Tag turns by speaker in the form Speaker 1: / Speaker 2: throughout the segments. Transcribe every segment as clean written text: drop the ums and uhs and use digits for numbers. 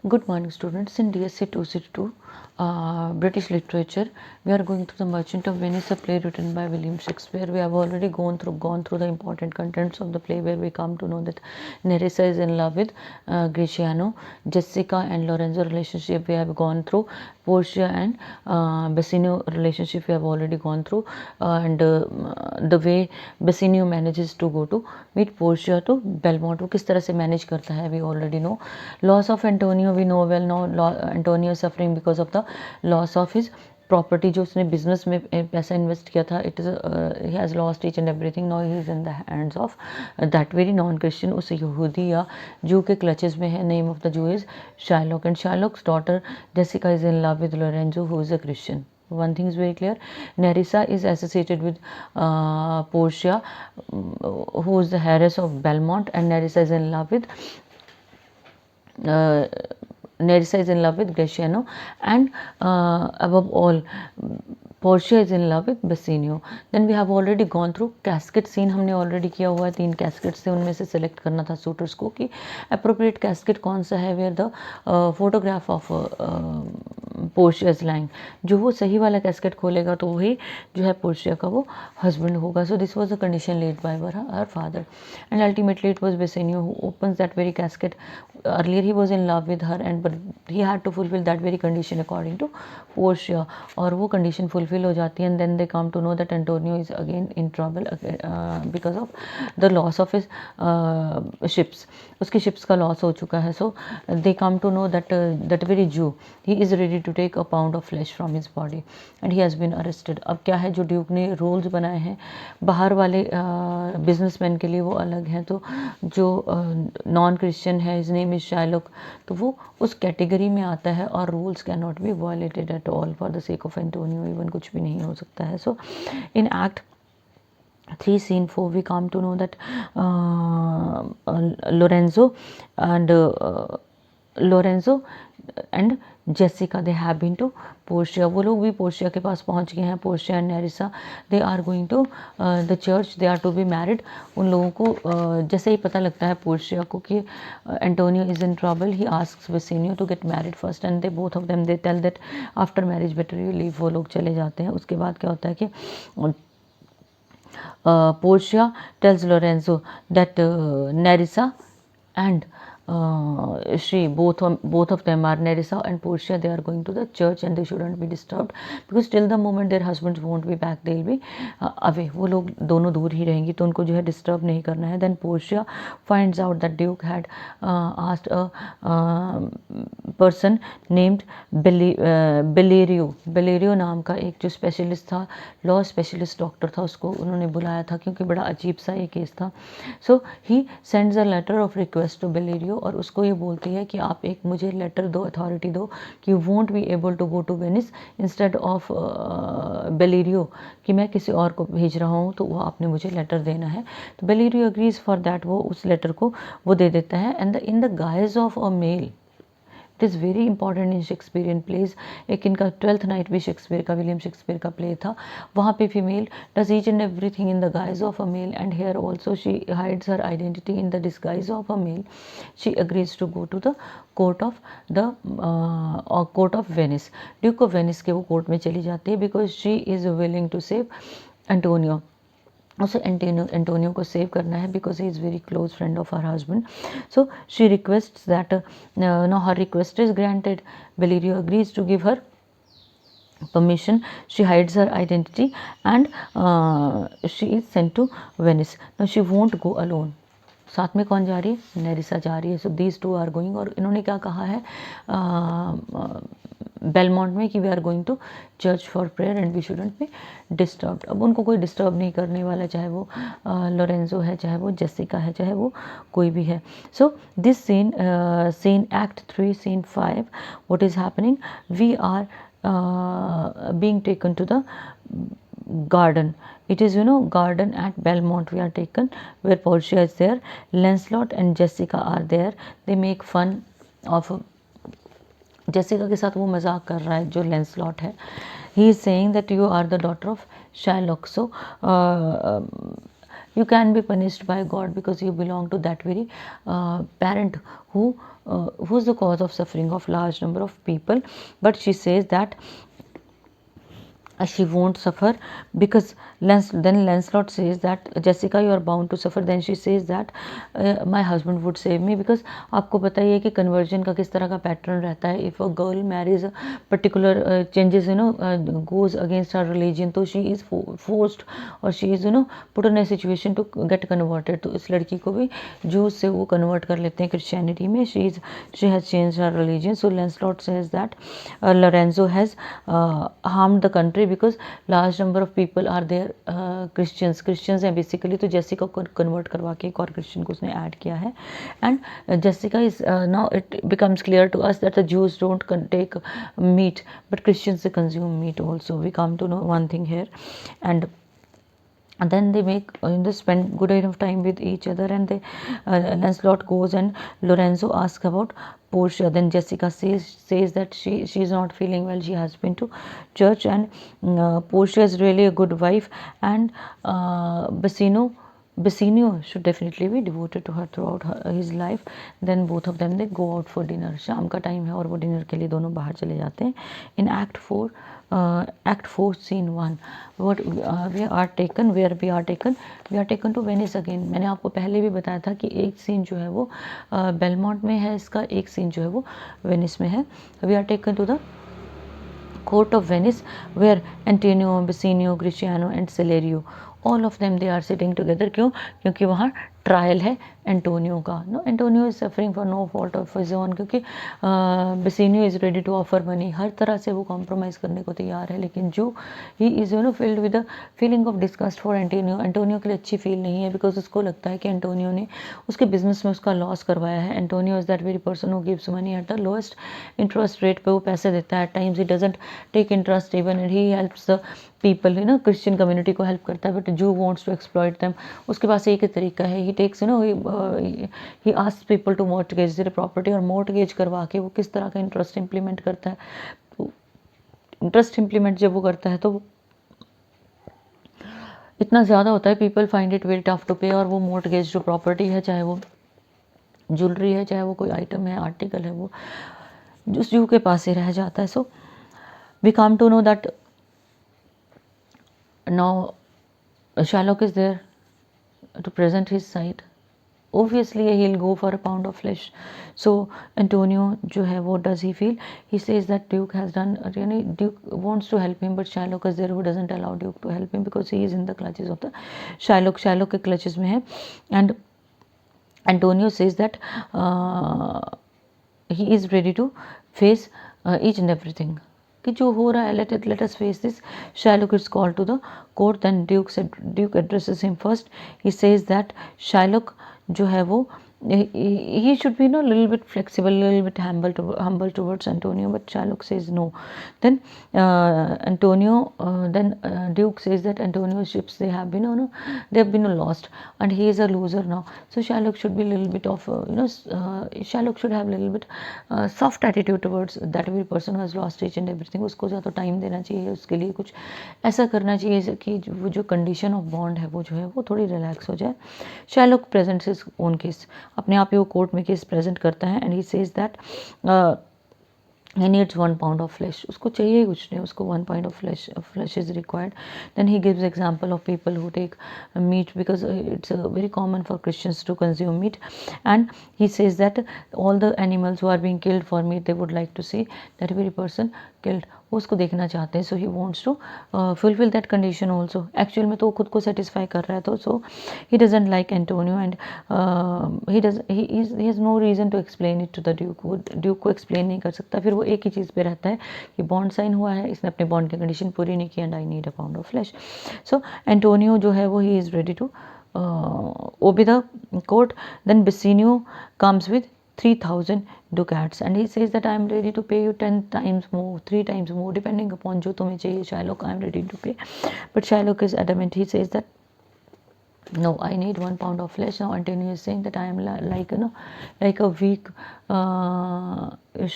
Speaker 1: Good morning, students. In DSC 262, British literature, we are going through The Merchant of Venice, a play written by William Shakespeare. We have already gone through the important contents of the play, where we come to know that Nerissa is in love with Greciano, Jessica and Lorenzo relationship we have gone through, Portia and Bassanio relationship we have already gone through, and the way Bassanio manages to go to meet Portia to Belmont. वो किस तरह से manage करता है, we already know. Loss of Antonio, we know well now. Antonio is suffering because of the loss of his property जो उसने business में पैसा इन्वेस्ट किया था. It is he has lost each and everything. Now he is in the hands of that very non Christian, उस यहूदी या Jew के क्लचेस में है. Name of the Jew is Shylock, and Shylock's daughter Jessica is in love with Lorenzo who is a Christian. One thing is very clear. Nerissa is associated with Portia, who is the heiress of Belmont, and Nerissa is in love with Greciano, and above all, Portia is in love with Bassanio. Then we have already gone through casket scene. हमने already किया हुआ है. 3 caskets थे, उनमें से select करना था suitors को कि appropriate casket कौन सा है, where the photograph of Portia is lying. जो वो सही वाला कैस्केट खोलेगा तो वही जो है पोर्शिया का वो हस्बैंड होगा. So this was the condition laid by her father, and ultimately it was Bassanio who opens that very casket. Earlier he was in love with her, and but he had to fulfil that very condition according to Portia, और वो condition fulfil हो जाती है. And then they come to know that Antonio is again in trouble because of the loss of his ships. उसकी ships का loss हो चुका है. So they come to know that very Jew he is ready to take a pound of flesh from his body, and he has been arrested. अब क्या है, जो Duke ने रूल्स बनाए हैं बाहर वाले बिजनेसमैन के लिए वो अलग हैं, तो जो नॉन क्रिश्चियन है, हिज नेम इज शाइलॉक, तो वो उस कैटेगरी में आता है, और rules can not be violated at all for the sake of Antonio. Even कुछ भी नहीं हो सकता है. सो in act 3 scene 4 we come to know that Lorenzo and Jessica, they have been to Portia. वो लोग भी पोर्शिया के पास पहुंच गए हैं. Portia and Nerissa, they are going to the church, they are to be married. उन लोगों को जैसे ही पता लगता है पोर्शिया को कि Antonio is in trouble, he asks Bassanio to get married first, and they both of them they tell that after marriage better you leave. वो लोग चले जाते हैं. उसके बाद क्या होता है कि Portia tells Lorenzo that Nerissa and both of them are, Nerissa and Portia, they are going to the church, and they shouldn't be disturbed because till the moment their husbands won't be back, they'll be away. वो लोग दोनों दूर ही रहेंगी, तो उनको जो है disturb नहीं करना है. Then Portia finds out that Duke had asked a person named Bellerio नाम का एक जो स्पेशलिस्ट था, लॉ स्पेशलिस्ट डॉक्टर था, उसको उन्होंने बुलाया था क्योंकि बड़ा अजीब सा ये केस था. So he sends a letter of request to Bellario, और उसको ये बोलती है कि आप एक मुझे लेटर दो, अथॉरिटी दो कि you won't be able to go to Venice instead of Bellario, कि मैं किसी और को भेज रहा हूँ, तो वो आपने मुझे लेटर देना है. तो बेलेरियो अग्रीज फॉर दैट. वो उस लेटर को वो दे देता है. And in the guise of a male, it is very important in Shakespearean plays. एक इनका 12th नाइट भी शेक्सपियर का, विलियम शेक्सपियर का प्ले था. वहाँ पे female does each and everything in the guise of a male, and here also she hides her identity in the disguise of a male. She agrees to go to the court of Venice. Duke of Venice के वो court में चली जाती है because she is willing to save Antonio. उसे Antonio को save करना है because he is very close friend of her husband. So she requests that no her request is granted. Bellario agrees to give her permission. She hides her identity, and she is sent to Venice. Now she won't go alone. साथ में कौन जा रही है, नेरिसा जा रही है. So these two are going, और इन्होंने क्या कहा है बेलमॉन्ट में कि we are going to church for prayer and we shouldn't be disturbed. अब उनको कोई डिस्टर्ब नहीं करने वाला, चाहे वो लोरेंजो है, चाहे वो जेसिका है, चाहे वो कोई भी है. So this scene act 3 scene 5, what is happening, we are being taken to the garden. It is, garden at Belmont we are taken, where Portia is there, Lancelot and Jessica are there. They make fun of Jessica के साथ वो मजाक कर रहा है जो Lancelot है. He is saying that you are the daughter of Shylock, so you can be punished by God because you belong to that very parent who who's the cause of suffering of large number of people, but she says that she won't suffer, because then Lancelot says that Jessica you are bound to suffer. Then she says that my husband would save me, because आपको पता ही है कि conversion का किस तरह का pattern रहता है. If a girl marries particular changes goes against her religion, तो she is forced और she is put in a situation to get converted. तो इस लड़की को भी जूस से वो कन्वर्ट कर लेते हैं क्रिश्चियनिटी में. she has changed her religion. So Lancelot says that Lorenzo has harmed the country because large number of people are there Christians हैं basically. तो जेसिका को कन्वर्ट करवा के एक और क्रिश्चियन को उसने ऐड किया है. And Jessica is now it becomes clear to us that the Jews don't take meat, but Christians they consume meat also. We come to know one thing here. And then they make they spend good enough time with each other, and they Lancelot goes and Lorenzo asks about Portia. Then Jessica says that she is not feeling well. She has been to church, and Portia is really a good wife, and Bassanio should definitely be devoted to her throughout his life. Then both of them they go out for dinner. शाम का time है और वो dinner के लिए दोनों बाहर चले जाते हैं. In Act 4 Scene 1 what we are taken to Venice again. मैंने आपको पहले भी बताया था कि एक सीन जो है वो बेलमोंट में है इसका, एक सीन जो है वो वेनिस में है. We are taken to the court of Venice where Antonio, Bassanio, Griciano and Celerio all of them they are sitting together. क्यों? क्योंकि वहाँ ट्रायल है एंटोनियो का. No Antonio is suffering for no fault of his own, क्योंकि Bassanio is ready to offer money. हर तरह से वो कॉम्प्रोमाइज़ करने को तैयार है, लेकिन जो he is filled with the feeling of disgust for Antonio. Antonio के लिए अच्छी फील नहीं है, बिकॉज उसको लगता है कि एंटोनियो ने उसके बिजनेस में उसका लॉस करवाया है. Antonio is that very person who gives money at the lowest interest rate पे वो पैसे देता है. At times he doesn't take interest even, and he helps the people Christian community को हेल्प करता है. बट जू वॉन्ट्स टू एक्सप्लॉइट देम. उसके पास एक ही तरीका है, he takes he asks people to mortgage their property, और मॉर्टगेज करवा के वो किस तरह का इंटरेस्ट इंप्लीमेंट करता है. इंटरेस्ट इंप्लीमेंट जब वो करता है तो इतना ज़्यादा होता है, people find it very tough to pay. और वो मॉर्टगेज जो प्रॉपर्टी है, चाहे वो ज्वेलरी है, चाहे वो कोई आइटम है, आर्टिकल है, वो उस जू के पास ही रह जाता है. So we come to know that now Shylock is there to present his side. Obviously he'll go for a pound of flesh. So Antonio जो है वो does he feel, he says that Duke has done really, Duke wants to help him, but Shylock is there who doesn't allow Duke to help him because he is in the clutches of the Shylock के clutches में है. And Antonio says that he is ready to face each and everything कि जो हो रहा है, let us face this. Shylock is called to the court. Then Duke addresses him first. He says that Shylock जो है वो he should be a little bit flexible, a little bit humble towards Antonio, but Shylock says no. Then Duke says that Antonio's ships they have been lost, and he is a loser now. So Shylock should be a little bit of Shylock should have a little bit soft attitude towards that very person who has lost each and everything. उसको ज़्यादा time देना चाहिए, उसके लिए कुछ ऐसा करना चाहिए कि वो जो कंडीशन ऑफ बॉन्ड है वो जो है वो थोड़ी रिलैक्स हो जाए. Shylock presents his own case. अपने आप ही वो कोर्ट में केस प्रेजेंट करता है. And he says that he needs 1 pound of flesh. उसको चाहिए कुछ नहीं, उसको 1 pound of flesh is required. Then he gives example of people who take meat, because it's very common for Christians to consume meat. And he says that all the animals who are being killed for meat, they would like to see that very person killed. वो उसको देखना चाहते हैं. So he wants to fulfill that condition also. Actually में तो वो खुद को satisfy कर रहा है. तो so he doesn't like Antonio, and he has no reason to explain it to the Duke. वो Duke को explain नहीं कर सकता. फिर वो एक ही चीज़ पे रहता है कि बॉन्ड साइन हुआ है, इसने अपने बॉन्ड की कंडीशन पूरी नहीं की, and I need a pound of flesh. So Antonio जो है वो he is ready to obey the court. Then Bassanio comes with 3,000 ducats, and he says that I am ready to pay you 10 times more, 3 times more, depending upon जो तुम्हें चाहिए Shylock, I am ready to pay. But Shylock is adamant. He says that no, I need 1 pound of flesh. Now Antonio is saying that I am like a weak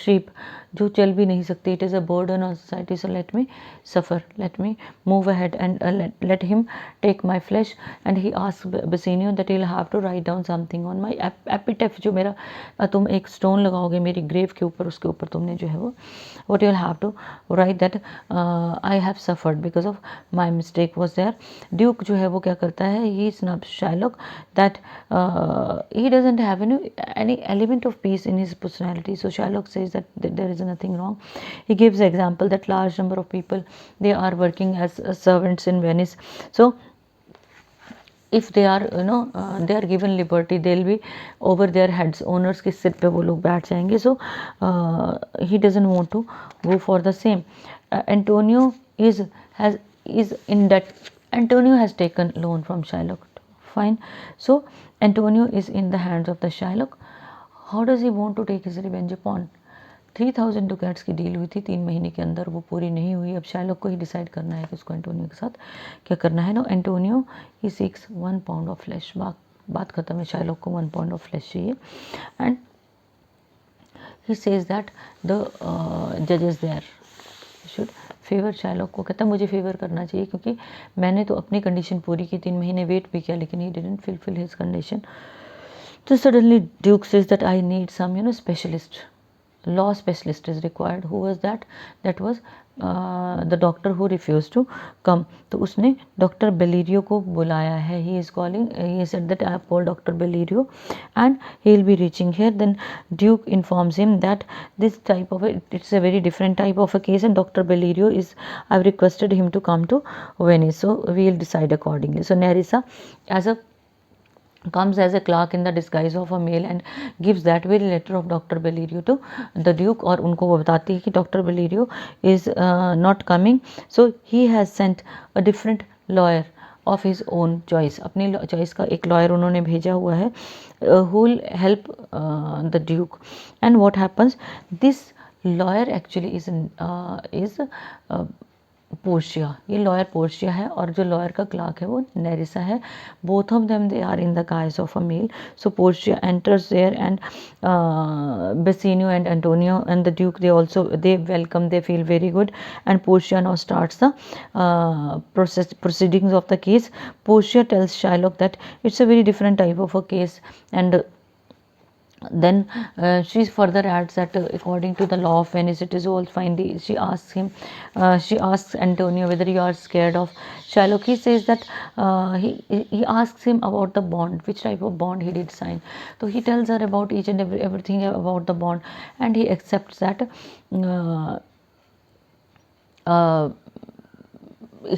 Speaker 1: sheep. जो चल भी नहीं सकते. It is a burden on society, so let me suffer, let me move ahead and let him take my flesh. And he asks Bassanio that he'll have to write down something on my epitaph, जो मेरा तुम एक stone लगाओगे मेरी grave के ऊपर, उसके ऊपर तुमने जो है वो what you'll have to write that I have suffered because of my mistake was there. Duke जो है वो क्या करता है, he snubs Shylock that he doesn't have any element of peace in his personality. So Shylock says that there is nothing wrong. He gives example that large number of people, they are working as servants in Venice. So if they are they are given liberty, they'll be over their heads, owners के सिर पे वो लोग बैठ जाएंगे. So he doesn't want to go for the same. Antonio is in debt. Antonio has taken loan from Shylock. Fine. So Antonio is in the hands of the Shylock. How does he want to take his revenge upon? 3000 डुकैट्स की deal हुई थी 3 महीने के अंदर, वो पूरी नहीं हुई. अब शायलॉक को ही डिसाइड करना है कि उसको एंटोनियो के साथ क्या करना है. No Antonio he seeks 1 pound of flesh. बात खत्म है, शायलॉक को 1 पाउंड ऑफ फ्लैश चाहिए. And he says that the जजेस देयर शुड फेवर शायलॉक को. कहता है मुझे फेवर करना चाहिए क्योंकि मैंने तो अपनी कंडीशन पूरी की, 3 महीने वेट भी किया, लेकिन he didn't fulfil his condition. तो suddenly Duke says that I need some specialist, law specialist is required. Who was that? That was the doctor who refused to come. तो उसने डॉक्टर बेलिरियो को बुलाया है. He is calling, he said that I have called Dr. Bellerio and he will be reaching here. Then Duke informs him that this type of it's a very different type of a case and Dr. Bellerio is, I've requested him to come to Venice, so we will decide accordingly. So Nerissa comes as a clerk in the disguise of a male and gives that very letter of Dr. Bellerio to the Duke. और उनको वो बताती है कि Dr. Bellerio is not coming, so he has sent a different lawyer of his own choice. अपनी choice का एक lawyer उन्होंने भेजा हुआ है who will help the Duke. And what happens? This lawyer actually is Portia. ये lawyer Portia है और जो लॉयर का क्लार्क है वो नेरिसा है. Both of them they are in the guise of a male. So Portia enters there and Bassanio and Antonio and the duke they welcome, they feel very good. And Portia now starts the proceedings of the case. Portia tells Shylock that it's a very different type of a case, and then she further adds that according to the law of Venice it is all fine. She asks Antonio whether you are scared of Shylock. He says that he asks him about the bond, which type of bond he did sign. So he tells her about each and everything about the bond, and he accepts that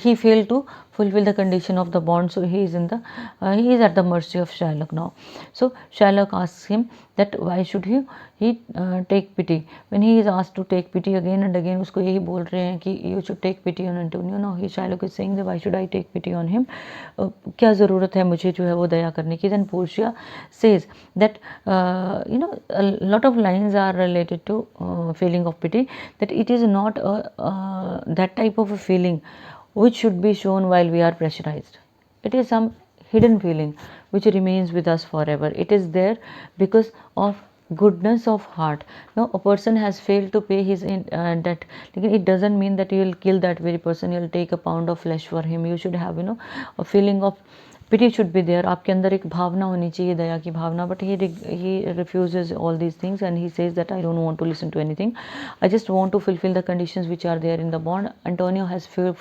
Speaker 1: he failed to fulfill the condition of the bond, so he is at the mercy of Shylock now. So Shylock asks him that why should he take pity. When he is asked to take pity again and again, उसको यही बोल रहे हैं कि you should take pity on Antonio. Now Shylock is saying that why should I take pity on him, क्या ज़रूरत है मुझे जो है वो दया करने की. Then Portia says that a lot of lines are related to feeling of pity, that it is not that type of a feeling which should be shown while we are pressurized. It is some hidden feeling which remains with us forever. It is there because of goodness of heart. Now a person has failed to pay his debt, it doesn't mean that you will kill that very person, you will take a pound of flesh for him. You should have a feeling of pity should be there. आपके अंदर एक भावना होनी चाहिए, दया की भावना. But he refuses all these things and he says that I don't want to listen to anything. I just want to fulfill the conditions which are there in the bond. Antonio has failed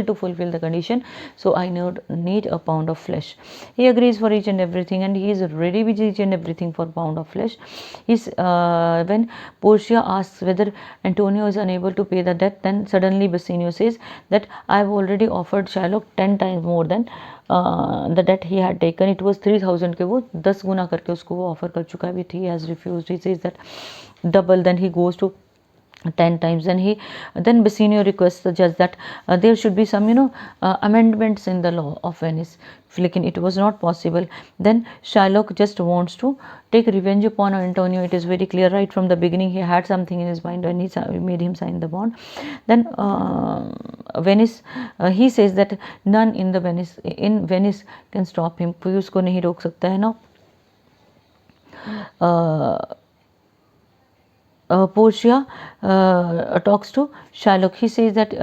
Speaker 1: to fulfill the condition, so I need a pound of flesh. He agrees for each and everything and he is ready with each and everything for pound of flesh. When Portia asks whether Antonio is unable to pay the debt, then suddenly Bassanio says that I have already offered Shylock 10 times more than the debt he had taken. It was 3000 के वो 10 गुना करके उसको वो offer कर चुका है. But he has refused. He says that double. Then he goes to 10 times. Then Bassanio requests the judge that there should be some amendments in the law of Venice. Lekin it was not possible. Then Shylock just wants to take revenge upon Antonio. It is very clear right from the beginning. He had something in his mind when he made him sign the bond. Then Venice, he says that none in Venice can stop him. कोई उसको नहीं रोक सकता है ना. Portia talks to Shylock. He says that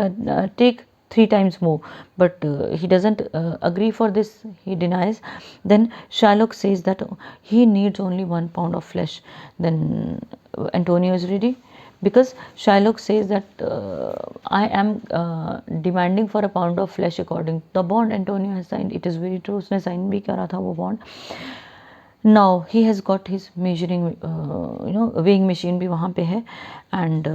Speaker 1: take 3 times more, but he doesn't agree for this. He denies. Then Shylock says that he needs only 1 pound of flesh. Then Antonio is ready, because Shylock says that I am demanding for a pound of flesh according to the bond Antonio has signed. It is very true, उसने sign भी करा था वो bond. Now he has got his measuring weighing machine भी वहाँ पे है. And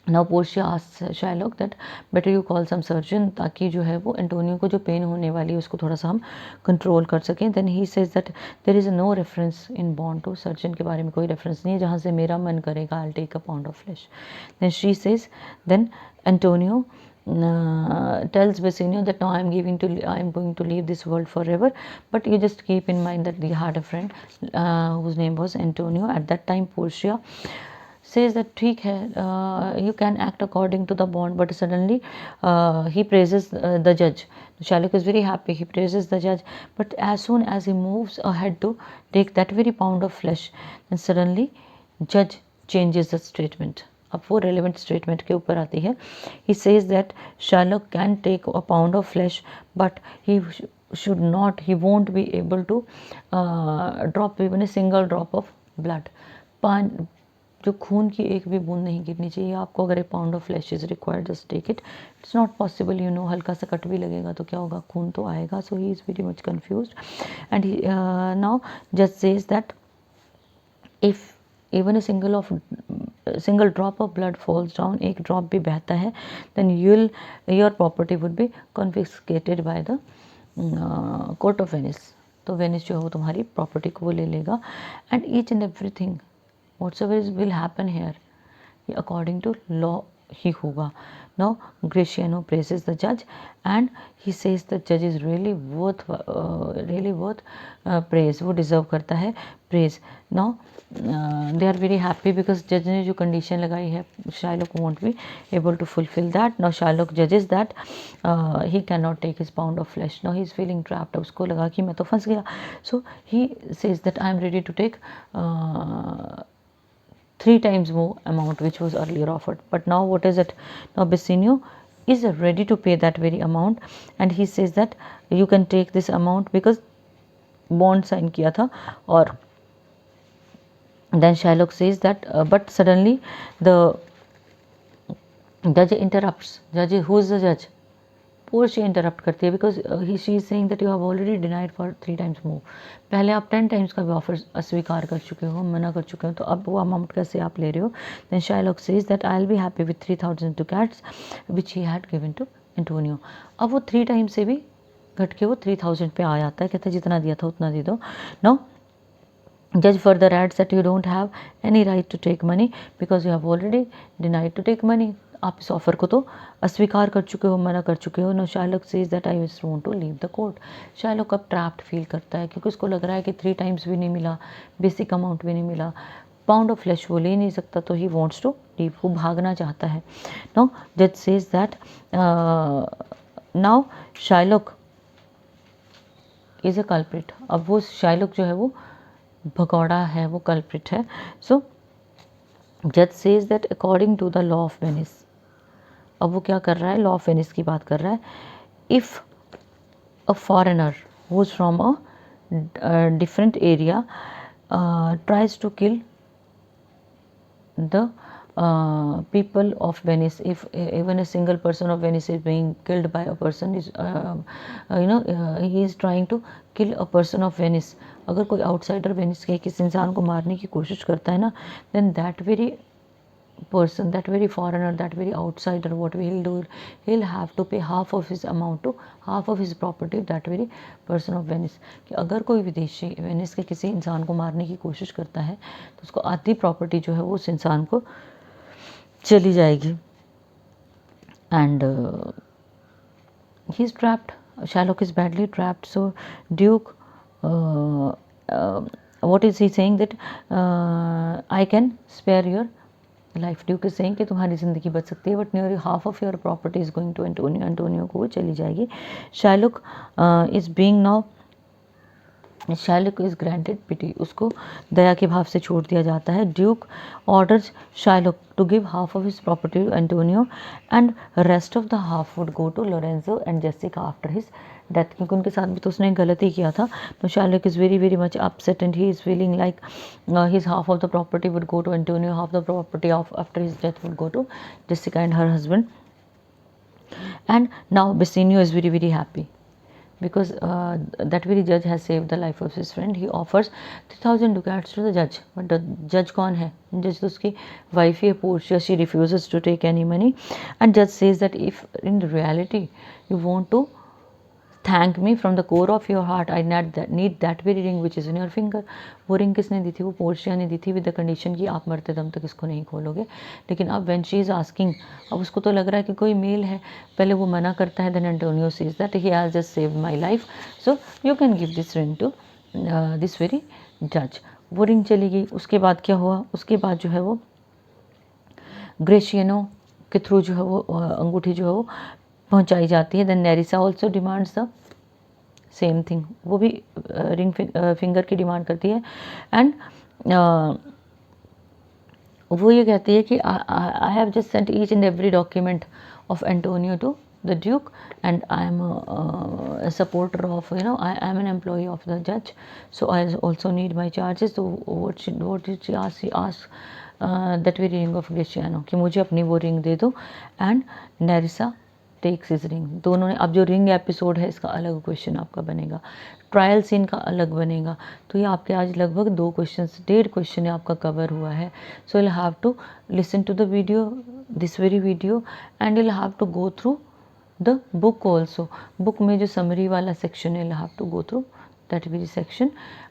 Speaker 1: now Portia asks Shylock that better you call some surgeon, ताकि जो है वो एंटोनियो को जो पेन होने वाली है उसको थोड़ा सा हम कंट्रोल कर सकें. Then he says that there is no reference in bond to surgeon, के बारे में कोई रेफरेंस नहीं है जहाँ से मेरा मन करेगा I'll take a pound of flesh. Then she says, then Antonio tells Bassanio that now I am going to leave this world forever, but you just keep in mind that he had a friend whose name was Antonio. At that time Portia says that ठीक है, you can act according to the bond, but suddenly he praises the judge. Shylock is very happy, he praises the judge, but as soon as he moves ahead to take that very pound of flesh, then suddenly judge changes the statement. अब वो relevant statement के ऊपर आती है. He says that Shylock can take a pound of flesh, but he won't be able to drop even a single drop of blood. जो खून की एक भी बूंद नहीं गिरनी चाहिए आपको. अगर a pound of flesh is required, just take it. It's not possible, हल्का सा कट भी लगेगा तो क्या होगा, खून तो आएगा. So he is very much confused. And now just says that if even a single drop of blood falls down, एक ड्रॉप भी बहता है, then your property would be confiscated by the court of Venice. तो Venice जो है वो तुम्हारी property को वो ले लेगा. And each and everything whatsoever will happen here, according to law ही होगा. Now Gratiano praises the judge and he says the judge is really worth praise. वो deserve करता है praise. Now they are very happy because judge ने जो condition लगाई है Shylock won't be able to fulfill that. Now Shylock judges that he cannot take his pound of flesh. Now he is feeling trapped. उसको लगा कि मैं तो फंस गया. So he says that I am ready to take 3 times more amount which was earlier offered. But now what is it? Now Bassanio is ready to pay that very amount and he says that you can take this amount because bond sign किया था. और then Shylock says that but suddenly the judge interrupts. Judge, who is the judge? Portia interrupt करती है because she is saying that you have already denied for 3 times मोर. पहले आप 10 times का भी offer अस्वीकार कर चुके हो, मना कर चुके हो, तो अब वो अमाउंट कैसे आप ले रहे हो. Then Shylock says that I will be happy with 3,000 ducats which he had given to Antonio. अब वो 3 times से भी घट के वो 3,000 पे आ जाता है. कहते हैं जितना दिया था उतना दे दो. No judge further adds that you don't have any right to take money because you have already denied to take money. आप इस ऑफर को तो अस्वीकार कर चुके हो, मना कर चुके हो. No Shylock says that I just want to leave the court. Shylock अब ट्रैप्ड फील करता है क्योंकि उसको लग रहा है कि 3 times भी नहीं मिला, बेसिक अमाउंट भी नहीं मिला, पाउंड ऑफ फ्लैश वो ले नहीं सकता, तो ही वॉन्ट्स टू लीव, वो भागना चाहता है. नो जज says that now Shylock is a culprit. अब वो Shylock जो है वो भगौड़ा है, वो कल्प्रिट है. सो जज says that according to the law of Venice. अब वो क्या कर रहा है, लॉ ऑफ वेनिस की बात कर रहा है. If a foreigner who is from a different area tries to kill the people of Venice, if even a single person of Venice is being killed by a person, is he is trying to kill a person of Venice. अगर कोई outsider Venice के किसी इंसान को मारने की कोशिश करता है ना, then that very person, that very foreigner, that very outsider, what will do, he'll have to pay half of his amount to half of his property, that very person of Venice. कि अगर कोई विदेशी Venice के किसी इंसान को मारने की कोशिश करता है तो उसको आधी प्रॉपर्टी जो है वो उस इंसान को चली जाएगी. And he is trapped. Shylock is badly trapped. So Duke what is he saying that I can spare your life. Duke is saying कि तुम्हारी ज़िंदगी बच सकती है, but nearly half of your property is going to Antonio. Antonio को वो चली जाएगी. Shylock is being now Shylock is granted pity, उसको दया के भाव से छोड़ दिया जाता है। Duke orders Shylock to give half of his property to Antonio and rest of the half would go to Lorenzo and Jessica after his death, क्योंकि उनके साथ भी तो उसने गलती किया था। तो Shylock is very very much upset and he is feeling like his half of the property would go to Antonio, half the property of after his death would go to Jessica and her husband. And now Bassanio is very very happy because that very judge has saved the life of his friend. He offers 3,000 ducats to the judge, but the judge कौन है? जज तो उसकी wife ही है, Portia. She refuses to take any money and judge says that if in reality you want to thank me from the core of your heart, I need that very ring which is in your finger. वो ring किसने दी थी? वो Portia ने दी थी with the condition कि आप मरते दम तक इसको नहीं खोलोगे। लेकिन अब व्हेन शी इज़ आस्किंग, अब उसको तो लग रहा है कि कोई मेल है, पहले वो मना करता है, then Antonio says that he has just saved my life, so you can give this ring to this very जज। वो रिंग चली गई। उसके बाद क्या हुआ? उसके बाद जो है वो ग्रेशियनो के थ्रू जो है वो अंगूठी जो है वो पहुंचाई जाती है। Then Nerissa also demands the same thing, वो भी रिंग फिंगर की डिमांड करती है। एंड वो ये कहती है कि I have just sent each and every document of Antonio to the duke and I am a supporter of, I am an employee of the judge, so I also need my charges. So what did she ask? She asked that very ring of Greciano कि मुझे अपनी वो ring दे दो। And Nerissa takes his ring. दोनों ने, अब जो रिंग एपिसोड है इसका अलग क्वेश्चन आपका बनेगा, ट्रायल सीन का अलग बनेगा। तो ये आपके आज लगभग 2 क्वेश्चन, 1.5 क्वेश्चन आपका कवर हुआ है। So you have to listen to the video, this very video, and you have to go through the book also. Book में जो समरी वाला सेक्शन है, you have to go through that very section.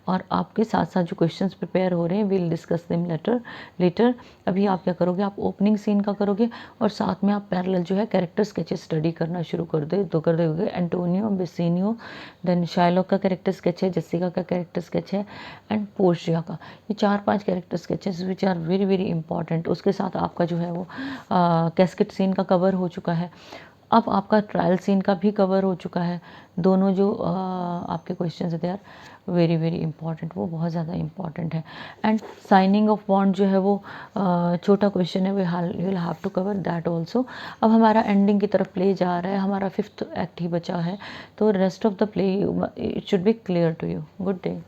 Speaker 1: और आपके साथ साथ जो questions prepare हो रहे हैं, विल डिस्कस देम लेटर। अभी आप क्या करोगे? आप ओपनिंग सीन का करोगे और साथ में आप पैरेलल जो है कैरेक्टर स्केचेस स्टडी करना शुरू कर दोगे। एंटोनियो, बेसिनियो, देन शाइलॉक का कैरेक्टर स्केच है, जेसिका का कैरेक्टर स्केच है, एंड पोर्शिया का। ये 4-5 character sketches which are very very important. उसके साथ आपका जो है वो कैस्केट सीन का कवर हो चुका है। अब आपका ट्रायल सीन का भी कवर हो चुका है। दोनों जो आपके क्वेश्चंस है, they are very very important, वो बहुत ज़्यादा इंपॉर्टेंट है। एंड साइनिंग ऑफ बॉन्ड जो है वो छोटा क्वेश्चन है, we will have to cover that also. अब हमारा एंडिंग की तरफ प्ले जा रहा है, हमारा 5th एक्ट ही बचा है, तो rest of the play it should be clear to you. Good day.